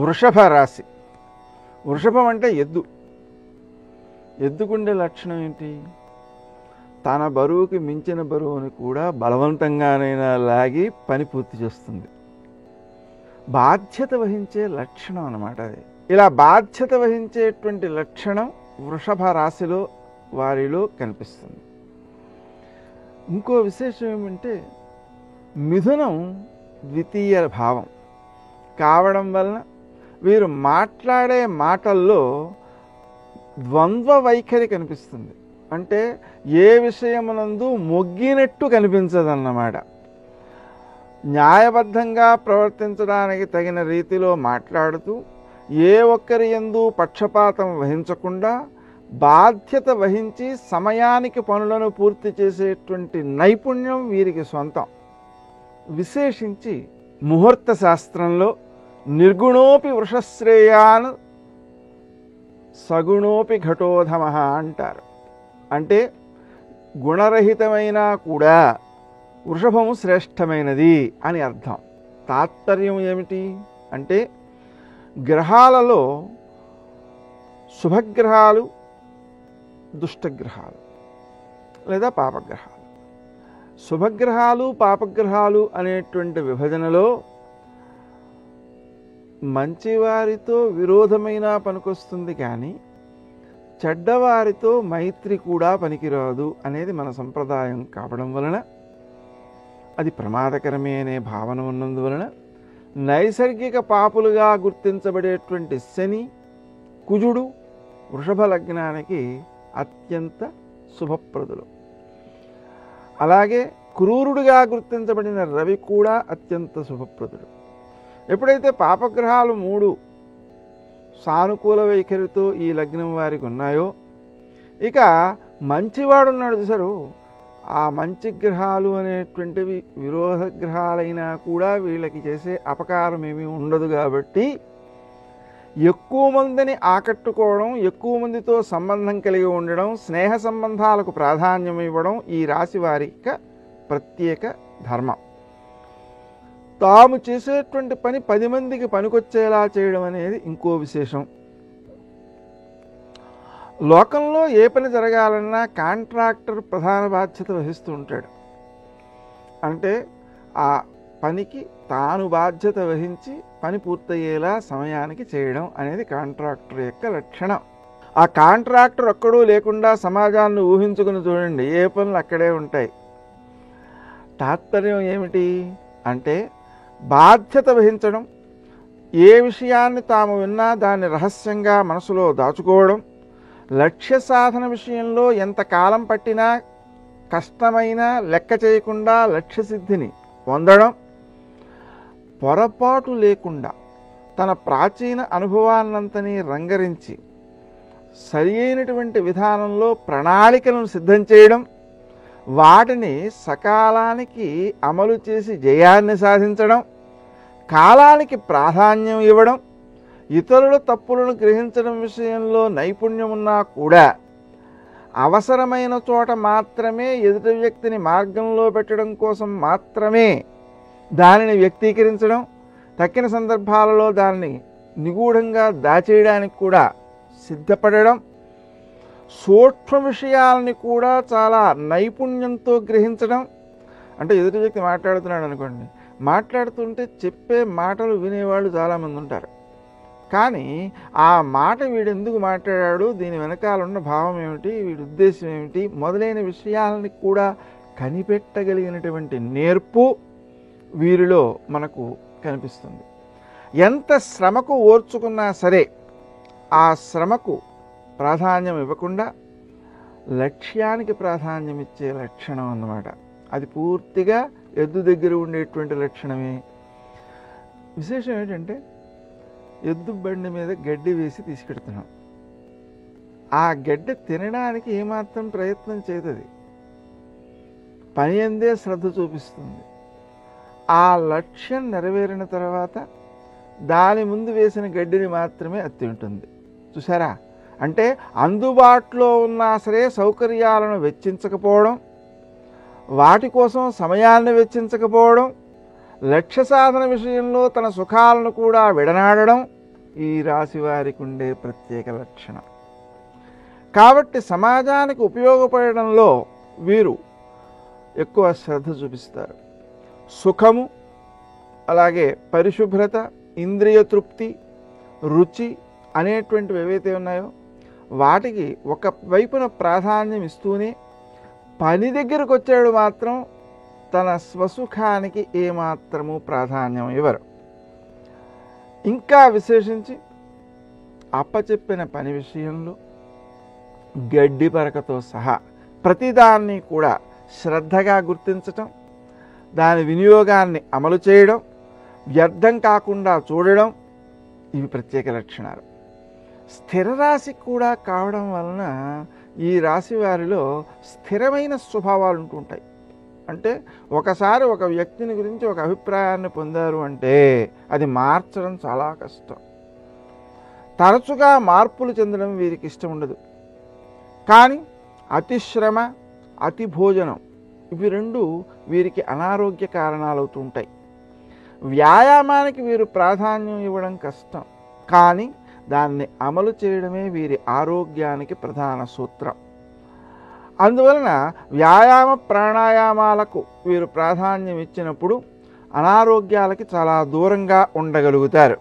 వృషభ రాశి. వృషభం అంటే ఎద్దు. ఎద్దుకుండే లక్షణం ఏంటి? తన బరువుకి మించిన బరువుని కూడా బలవంతంగానైనా లాగి పని పూర్తి చేస్తుంది. బాధ్యత వహించే లక్షణం అన్నమాట అది. ఇలా బాధ్యత వహించేటువంటి లక్షణం వృషభ రాశిలో వారిలో కనిపిస్తుంది. ఇంకో విశేషం ఏమంటే మిథునం ద్వితీయ భావం కావడం వలన వీరు మాట్లాడే మాటల్లో ద్వంద్వ వైఖరి కనిపిస్తుంది. అంటే ఏ విషయమునందు మొగ్గినట్టు కనిపించదన్నమాట. న్యాయబద్ధంగా ప్రవర్తించడానికి తగిన రీతిలో మాట్లాడుతూ ఏ ఒక్కరి యందు పక్షపాతం వహించకుండా బాధ్యత వహించి సమయానికి పనులను పూర్తి చేసేటువంటి నైపుణ్యం వీరికి సొంతం. విశేషించి ముహూర్త శాస్త్రంలో నిర్గుణోపి వృషశ్రేయాన్ సగుణోపి ఘటోధమ అంటారు. అంటే గుణరహితమైనా కూడా వృషభము శ్రేష్టమైనది అని అర్థం. తాత్పర్యం ఏమిటి అంటే గ్రహాలలో శుభగ్రహాలు, దుష్టగ్రహాలు లేదా పాపగ్రహాలు. శుభగ్రహాలు, పాపగ్రహాలు అనేటువంటి విభజనలో మంచివారితో విరోధమైన పనికొస్తుంది, కానీ చెడ్డవారితో మైత్రి కూడా పనికిరాదు అనేది మన సంప్రదాయం కావడం వలన అది ప్రమాదకరమే అనే భావన ఉన్నందువలన నైసర్గిక పాపులుగా గుర్తించబడేటువంటి శని, కుజుడు వృషభ లగ్నానికి అత్యంత శుభప్రదులు. అలాగే క్రూరుడుగా గుర్తించబడిన రవి కూడా అత్యంత శుభప్రదుడు. ఎప్పుడైతే పాపగ్రహాలు 3 సానుకూల వైఖరితో ఈ లగ్నం వారికి ఉన్నాయో, ఇక మంచివాడు ఉన్నాడు చూసారు, ఆ మంచి గ్రహాలు అనేటువంటివి విరోధ గ్రహాలైనా కూడా వీళ్ళకి చేసే అపకారం ఏమీ ఉండదు. కాబట్టి ఎక్కువ మందిని ఆకట్టుకోవడం, ఎక్కువ మందితో సంబంధం కలిగి ఉండడం, స్నేహ సంబంధాలకు ప్రాధాన్యం ఇవ్వడం ఈ రాశి వారికి ప్రత్యేక ధర్మం. తాము చేసేటువంటి పని 10 మందికి పనికొచ్చేలా చేయడం అనేది ఇంకో విశేషం. లోకంలో ఏ పని జరగాలన్నా కాంట్రాక్టర్ ప్రధాన బాధ్యత వహిస్తూ ఉంటాడు. అంటే ఆ పనికి తాను బాధ్యత వహించి పని పూర్తయ్యేలా సమయానికి చేయడం అనేది కాంట్రాక్టర్ యొక్క లక్షణం. ఆ కాంట్రాక్టర్ ఒక్కడూ లేకుండా సమాజాన్ని ఊహించుకుని చూడండి, ఏ పనులు అక్కడే ఉంటాయి. తాత్పర్యం ఏమిటి అంటే బాధ్యత వహించడం, ఏ విషయాన్ని తాము విన్నా దాన్ని రహస్యంగా మనసులో దాచుకోవడం, లక్ష్య సాధన విషయంలో ఎంతకాలం పట్టినా కష్టమైనా లెక్క చేయకుండా లక్ష్యసిద్ధిని పొందడం, పొరపాటు లేకుండా తన ప్రాచీన అనుభవాన్నంతని రంగరించి సరి అయినటువంటి విధానంలో ప్రణాళికలను సిద్ధం చేయడం, వాటిని సకాలానికి అమలు చేసి జయాన్ని సాధించడం, కాలానికి ప్రాధాన్యం ఇవ్వడం, ఇతరుల తప్పులను గ్రహించడం విషయంలో నైపుణ్యం ఉన్నా కూడా అవసరమైన చోట మాత్రమే ఎదుటి వ్యక్తిని మార్గంలో పెట్టడం కోసం మాత్రమే దానిని వ్యక్తీకరించడం, తక్కిన సందర్భాలలో దాన్ని నిగూఢంగా దాచేయడానికి కూడా సిద్ధపడడం, సూక్ష్మ విషయాలని కూడా చాలా నైపుణ్యంతో గ్రహించడం. అంటే ఎదుటి వ్యక్తి మాట్లాడుతున్నాడు అనుకోండి, మాట్లాడుతుంటే చెప్పే మాటలు వినేవాళ్ళు చాలామంది ఉంటారు. కానీ ఆ మాట వీడెందుకు మాట్లాడాడు, దీని వెనకాల ఉన్న భావం ఏమిటి, వీడి ఉద్దేశం ఏమిటి మొదలైన విషయాలని కూడా కనిపెట్టగలిగినటువంటి నేర్పు వీరిలో మనకు కనిపిస్తుంది. ఎంత శ్రమకు ఓర్చుకున్నా సరే ఆ శ్రమకు ప్రాధాన్యం ఇవ్వకుండా లక్ష్యానికి ప్రాధాన్యం ఇచ్చే లక్షణం అన్నమాట. అది పూర్తిగా ఎద్దు దగ్గర ఉండేటువంటి లక్షణమే. విశేషం ఏంటంటే ఎద్దు బండి మీద గడ్డి వేసి తీసుకెడుతున్నాం. ఆ గడ్డి తినడానికి ఏమాత్రం ప్రయత్నం చేయదు, పని అందే శ్రద్ధ చూపిస్తుంది. ఆ లక్ష్యం నెరవేరిన తర్వాత దాని ముందు వేసిన గడ్డిని మాత్రమే అది తింటుంది. చూసారా? అంటే అందుబాటులో ఉన్నా సరే సౌకర్యాలను వెచ్చించకపోవడం, వాటి కోసం సమయాన్ని వెచ్చించకపోవడం, లక్ష్య సాధన విషయంలో తన సుఖాలను కూడా విడనాడడం ఈ రాశి వారికి ఉండే ప్రత్యేక లక్షణం. కాబట్టి సమాజానికి ఉపయోగపడడంలో వీరు ఎక్కువ శ్రద్ధ చూపిస్తారు. సుఖము, అలాగే పరిశుభ్రత, ఇంద్రియ తృప్తి, రుచి అనేటువంటివి ఏవైతే ఉన్నాయో వాటికి ఒక వైపున ప్రాధాన్యం ఇస్తూనే పని దగ్గరకు వచ్చాడు మాత్రం తన స్వసుఖానికి ఏమాత్రము ప్రాధాన్యం ఇవ్వరు. ఇంకా విశేషించి అప్పచెప్పిన పని విషయంలో గడ్డి పరకతో సహా ప్రతిదాన్ని కూడా శ్రద్ధగా గుర్తించటం, దాని వినియోగాన్ని అమలు చేయడం, వ్యర్థం కాకుండా చూడడం, ఇవి ప్రత్యేక లక్షణాలు. స్థిర రాశి కూడా కావడం వలన ఈ రాశి వారిలో స్థిరమైన స్వభావాలు ఉంటుంటాయి. అంటే ఒకసారి ఒక వ్యక్తిని గురించి ఒక అభిప్రాయాన్ని పొందారు అంటే అది మార్చడం చాలా కష్టం. తరచుగా మార్పులు చెందడం వీరికి ఇష్టం ఉండదు. కానీ అతి శ్రమ, అతి భోజనం ఇవి రెండు వీరికి అనారోగ్య కారణాలు అవుతుంటాయి. వ్యాయామానికి వీరు ప్రాధాన్యం ఇవ్వడం కష్టం, కానీ దాన్ని అమలు చేయడమే వీరి ఆరోగ్యానికి ప్రధాన సూత్రం. అందువలన వ్యాయామ ప్రాణాయామాలకు వీరు ప్రాధాన్యం ఇచ్చినప్పుడు అనారోగ్యాలకి చాలా దూరంగా ఉండగలుగుతారు.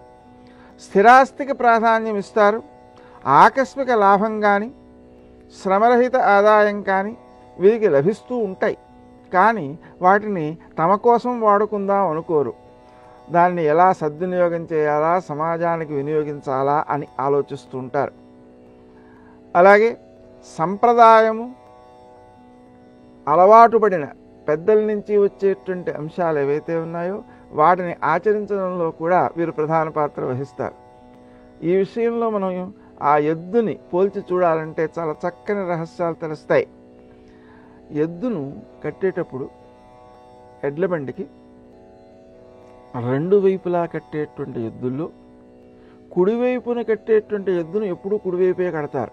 స్థిరాస్తికి ప్రాధాన్యం ఇస్తారు. ఆకస్మిక లాభం కానీ శ్రమరహిత ఆదాయం కానీ వీరికి లభిస్తూ ఉంటాయి. కానీ వాటిని తమ కోసం వాడుకుందాం అనుకోరు. దాన్ని ఎలా సద్వినియోగం చేయాలా, సమాజానికి వినియోగించాలా అని ఆలోచిస్తూ ఉంటారు. అలాగే సంప్రదాయము, అలవాటు పడిన పెద్దల నుంచి వచ్చేటువంటి అంశాలు ఏవైతే ఉన్నాయో వాటిని ఆచరించడంలో కూడా వీరు ప్రధాన పాత్ర వహిస్తారు. ఈ విషయంలో మనం ఆ ఎద్దుని పోల్చి చూడాలంటే చాలా చక్కని రహస్యాలు తెలుస్తాయి. ఎద్దును కట్టేటప్పుడు ఎడ్ల బండికి రెండు వైపులా కట్టేటువంటి ఎద్దుల్లో కుడివైపున కట్టేటువంటి ఎద్దును ఎప్పుడూ కుడివైపే కడతారు,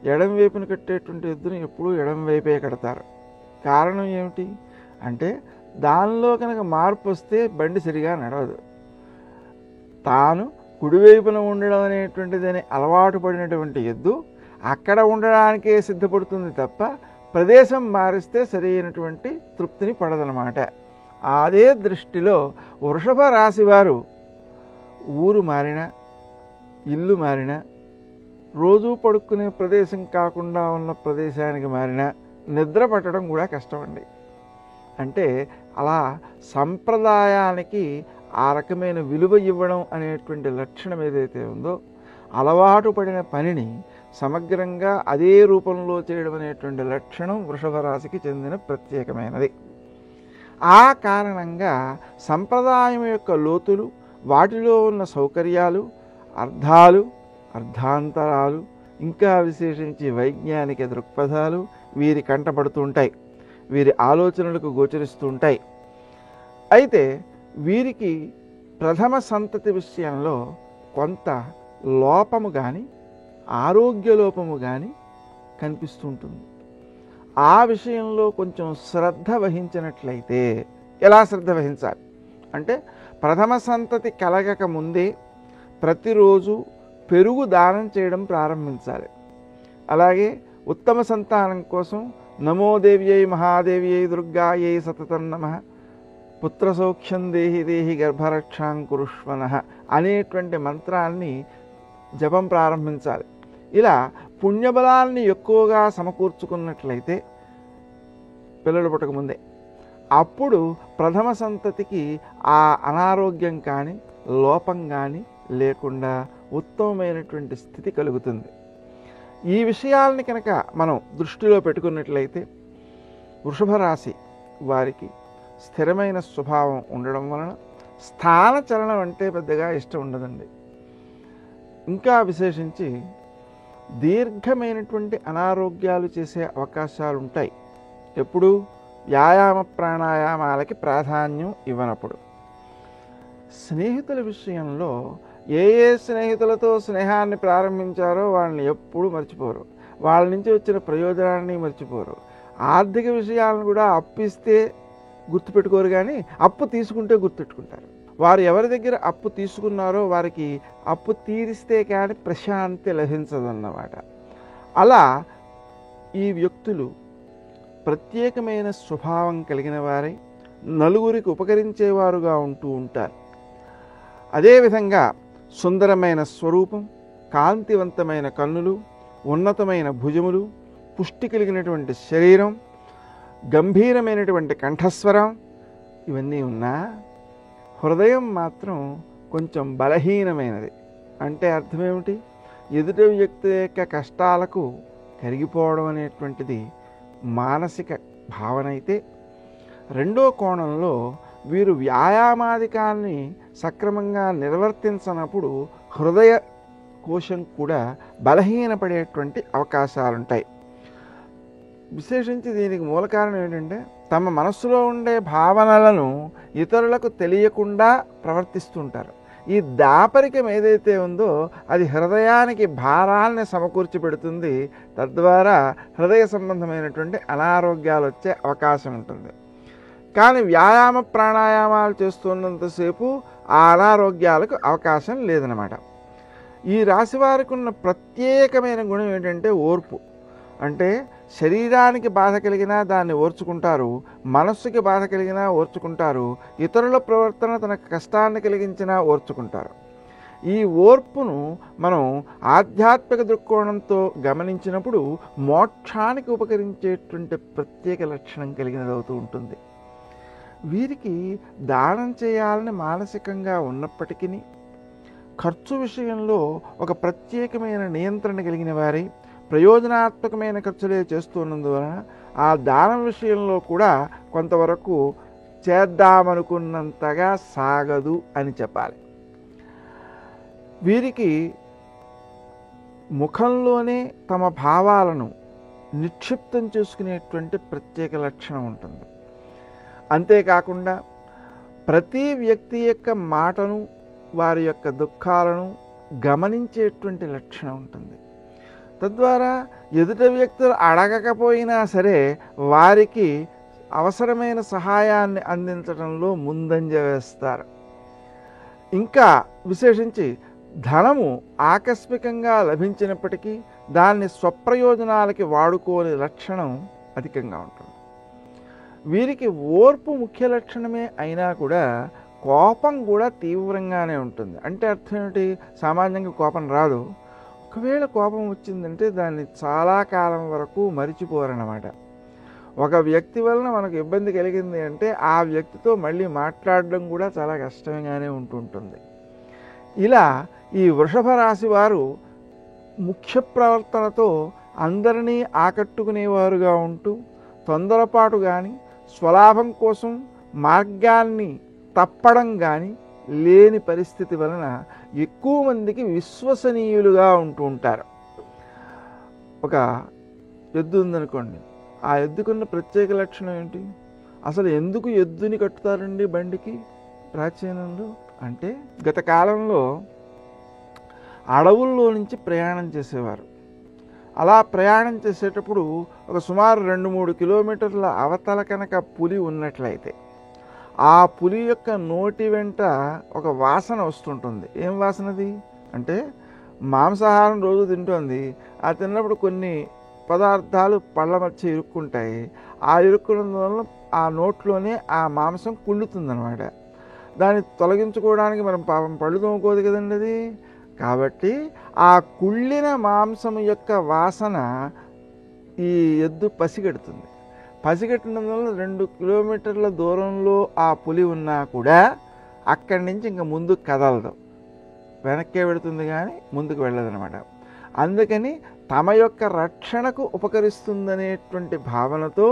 ఎడం వైపున కట్టేటువంటి ఎద్దును ఎప్పుడూ ఎడం వైపే కడతారు. కారణం ఏమిటి అంటే దానిలో కనుక మార్పు వస్తే బండి సరిగా నడవదు. తాను కుడివైపున ఉండడం అనేటువంటిదని అలవాటు పడినటువంటి ఎద్దు అక్కడ ఉండడానికే సిద్ధపడుతుంది తప్ప ప్రదేశం మారిస్తే సరైనటువంటి తృప్తిని పడదనమాట. అదే దృష్టిలో వృషభ రాశి వారు ఊరు మారినా, ఇల్లు మారినా, రోజూ పడుకునే ప్రదేశం కాకుండా ఉన్న ప్రదేశానికి మారినా నిద్ర పట్టడం కూడా కష్టమండి. అంటే అలా సంప్రదాయానికి ఆ రకమైన విలువ ఇవ్వడం అనేటువంటి లక్షణం ఏదైతే ఉందో అలవాటు పడిన పనిని సమగ్రంగా అదే రూపంలో చేయడం అనేటువంటి లక్షణం వృషభ రాశికి చెందిన ప్రత్యేకమైనది. ఆ కారణంగా సంప్రదాయం యొక్క లోతులు, వాటిలో ఉన్న సౌకర్యాలు, అర్థాలు, అర్థాంతరాలు, ఇంకా విశేషించి వైజ్ఞానిక దృక్పథాలు వీరి కంటపడుతుంటాయి, వీరి ఆలోచనలకు గోచరిస్తూ ఉంటాయి. అయితే వీరికి ప్రథమ సంతతి విషయంలో కొంత లోపము కానీ ఆరోగ్య లోపము కానీ కనిపిస్తుంటుంది. ఆ విషయంలో కొంచెం శ్రద్ధ వహించినట్లయితే, ఎలా శ్రద్ధ వహించాలి అంటే ప్రథమ సంతతి కలగక ముందే ప్రతిరోజు పెరుగు దానం చేయడం ప్రారంభించాలి. అలాగే ఉత్తమ సంతానం కోసం నమోదేవ్యై మహాదేవ్యై దుర్గాయై సతతం నమః పుత్ర సౌఖ్యం దేహి దేహి గర్భరక్షాం కురుష్వనః అనేటువంటి మంత్రాన్ని జపం ప్రారంభించాలి. ఇలా పుణ్యబలాన్ని ఎక్కువగా సమకూర్చుకున్నట్లయితే పిల్లలు పుట్టకముందే అప్పుడు ప్రథమ సంతతికి ఆ అనారోగ్యం కానీ లోపం కానీ లేకుండా ఉత్తమమైనటువంటి స్థితి కలుగుతుంది. ఈ విషయాలని కనుక మనం దృష్టిలో పెట్టుకున్నట్లయితే వృషభ రాశి వారికి స్థిరమైన స్వభావం ఉండడం వలన స్థాన చలనం అంటే పెద్దగా ఇష్టం ఉండదండి. ఇంకా విశేషించి దీర్ఘమైనటువంటి అనారోగ్యాలు చేసే అవకాశాలు ఉంటాయి. ఎప్పుడు? వ్యాయామ ప్రాణాయామాలకి ప్రాధాన్యం ఇవ్వనప్పుడు. స్నేహితుల విషయంలో ఏ స్నేహితులతో స్నేహాన్ని ప్రారంభించారో వాళ్ళని ఎప్పుడూ మర్చిపోరు. వాళ్ళ నుంచి వచ్చిన ప్రయోజనాన్ని మర్చిపోరు. ఆర్థిక విషయాలను కూడా అప్పిస్తే గుర్తుపెట్టుకోరు, కానీ అప్పు తీసుకుంటే గుర్తుపెట్టుకుంటారు. వారు ఎవరి దగ్గర అప్పు తీసుకున్నారో వారికి అప్పు తీరిస్తే కానీ ప్రశాంతి లభించదన్నమాట. అలా ఈ వ్యక్తులు ప్రత్యేకమైన స్వభావం కలిగిన వారై నలుగురికి ఉపకరించేవారుగా ఉంటూ ఉంటారు. అదేవిధంగా సుందరమైన స్వరూపం, కాంతివంతమైన కన్నులు, ఉన్నతమైన భుజములు, పుష్టి కలిగినటువంటి శరీరం, గంభీరమైనటువంటి కంఠస్వరం ఇవన్నీ ఉన్నా హృదయం మాత్రం కొంచెం బలహీనమైనది. అంటే అర్థమేమిటి? ఎదుటి వ్యక్తి యొక్క కష్టాలకు కరిగిపోవడం అనేటువంటిది మానసిక భావన అయితే, రెండో కోణంలో వీరు వ్యాయామాధికాన్ని సక్రమంగా నిర్వర్తించనప్పుడు హృదయ కోశం కూడా బలహీనపడేటువంటి అవకాశాలుంటాయి. విశేషించి దీనికి మూల కారణం ఏంటంటే, తమ మనస్సులో ఉండే భావనలను ఇతరులకు తెలియకుండా ప్రవర్తిస్తుంటారు. ఈ దాపరికం ఏదైతే ఉందో అది హృదయానికి భారాన్ని సమకూర్చి పెడుతుంది. తద్వారా హృదయ సంబంధమైనటువంటి అనారోగ్యాలు వచ్చే అవకాశం ఉంటుంది. కానీ వ్యాయామ ప్రాణాయామాలు చేస్తున్నంతసేపు ఆ అనారోగ్యాలకు అవకాశం లేదన్నమాట. ఈ రాశి వారికి ఉన్న ప్రత్యేకమైన గుణం ఏంటంటే ఓర్పు. అంటే శరీరానికి బాధ కలిగినా దాన్ని ఓర్చుకుంటారు, మనస్సుకి బాధ కలిగినా ఓర్చుకుంటారు, ఇతరుల ప్రవర్తన తనకు కష్టాన్ని కలిగించినా ఓర్చుకుంటారు. ఈ ఓర్పును మనం ఆధ్యాత్మిక దృక్కోణంతో గమనించినప్పుడు మోక్షానికి ఉపకరించేటువంటి ప్రత్యేక లక్షణం కలిగినదవుతూ ఉంటుంది. వీరికి దానం చేయాలని మానసికంగా ఉన్నప్పటికీ ఖర్చు విషయంలో ఒక ప్రత్యేకమైన నియంత్రణ కలిగిన వారి ప్రయోజనాత్మకమైన ఖర్చులే చేస్తున్నందువలన ఆ దానం విషయంలో కూడా కొంతవరకు చేద్దామనుకున్నంతగా సాగదు అని చెప్పాలి. వీరికి ముఖంలోనే తమ భావాలను నిక్షిప్తం చేసుకునేటువంటి ప్రత్యేక లక్షణం ఉంటుంది. అంతేకాకుండా ప్రతి వ్యక్తి యొక్క మాటను, వారి యొక్క దుఃఖాలను గమనించేటువంటి లక్షణం ఉంటుంది. తద్వారా ఎదుటి వ్యక్తులు అడగకపోయినా సరే వారికి అవసరమైన సహాయాన్ని అందించడంలో ముందంజ వేస్తారు. ఇంకా విశేషించి ధనము ఆకస్మికంగా లభించినప్పటికీ దాన్ని స్వప్రయోజనాలకి వాడుకోని లక్షణం అధికంగా ఉంటుంది. వీరికి ఓర్పు ముఖ్య లక్షణమే అయినా కూడా కోపం కూడా తీవ్రంగానే ఉంటుంది. అంటే అర్థం ఏమిటి? సామాన్యంగా కోపం రాదు. ఒకవేళ కోపం వచ్చిందంటే దాన్ని చాలా కాలం వరకు మరిచిపోరన్నమాట. ఒక వ్యక్తి వలన మనకు ఇబ్బంది కలిగింది అంటే ఆ వ్యక్తితో మళ్ళీ మాట్లాడడం కూడా చాలా కష్టంగానే ఉంటుంటుంది. ఇలా ఈ వృషభ రాశి వారు ముఖ్య ప్రవర్తనతో అందరినీ ఆకట్టుకునేవారుగా ఉంటూ తొందరపాటు కానీ స్వలాభం కోసం మార్గాన్ని తప్పడం కానీ లేని పరిస్థితి వలన ఎక్కువ మందికి విశ్వసనీయులుగా ఉంటూ ఉంటారు. ఒక ఎద్దు ఉందనుకోండి, ఆ ఎద్దుకున్న ప్రత్యేక లక్షణం ఏంటి? అసలు ఎందుకు ఎద్దుని కట్టుతారండి బండికి ప్రాచీనంలో? అంటే గత కాలంలో అడవుల్లో నుంచి ప్రయాణం చేసేవారు. అలా ప్రయాణం చేసేటప్పుడు ఒక సుమారు 2-3 కిలోమీటర్ల అవతల కనుక పులి ఉన్నట్లయితే ఆ పులి యొక్క నోటి వెంట ఒక వాసన వస్తుంటుంది. ఏం వాసనది అంటే మాంసాహారం రోజు తింటుంది. ఆ తిన్నప్పుడు కొన్ని పదార్థాలు పళ్ళ మధ్య ఇరుక్కుంటాయి. ఆ ఇరుక్కున్న వల్ల ఆ నోట్లోనే ఆ మాంసం కుళ్ళుతుందన్నమాట. దాన్ని తొలగించుకోవడానికి మనం పాపం పళ్ళు తోముకోదు కదండి అది. కాబట్టి ఆ కుళ్ళిన మాంసం యొక్క వాసన ఈ ఎద్దు పసిగడుతుంది. పసిగట్టినందువల్ల 2 కిలోమీటర్ల దూరంలో ఆ పులి ఉన్నా కూడా అక్కడి నుంచి ఇంకా ముందుకు కదలదు, వెనక్కే పెడుతుంది కానీ ముందుకు వెళ్ళదనమాట. అందుకని తమ యొక్క రక్షణకు ఉపకరిస్తుందనేటువంటి భావనతో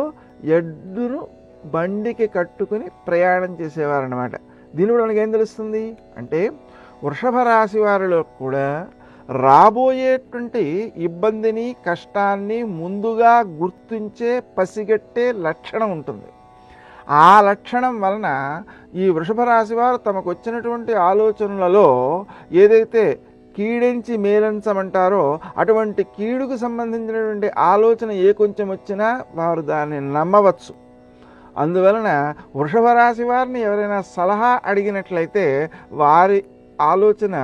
ఎద్దును బండికి కట్టుకుని ప్రయాణం చేసేవారన్నమాట. దీని కూడా మనకి ఏం తెలుస్తుంది అంటే వృషభ రాశి వారిలో కూడా రాబోయేటువంటి ఇబ్బందిని కష్టాన్ని ముందుగా గుర్తించే పసిగట్టే లక్షణం ఉంటుంది. ఆ లక్షణం వలన ఈ వృషభ రాశి వారు తమకు వచ్చినటువంటి ఆలోచనలలో ఏదైతే కీడించి మేలంచమంటారో అటువంటి కీడుకు సంబంధించినటువంటి ఆలోచన ఏ కొంచెం వచ్చినా వారు దాన్ని నమ్మవచ్చు. అందువలన వృషభ రాశి వారిని ఎవరైనా సలహా అడిగినట్లయితే వారి ఆలోచన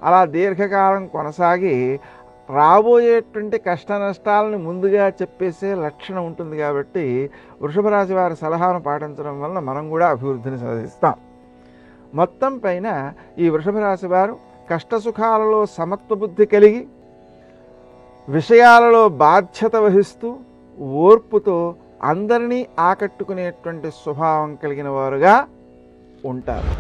అలా దీర్ఘకాలం కొనసాగి రాబోయేటువంటి కష్ట నష్టాలను ముందుగా చెప్పేసే లక్షణం ఉంటుంది. కాబట్టి వృషభ రాశి వారి సలహాను పాటించడం వలన మనం కూడా అభివృద్ధిని సాధిస్తాం. మొత్తం పైన ఈ వృషభ రాశి వారు కష్టసుఖాలలో సమత్వ బుద్ధి కలిగి విషయాలలో బాధ్యత వహిస్తూ ఓర్పుతో అందరినీ ఆకట్టుకునేటువంటి స్వభావం కలిగిన వారుగా ఉంటారు.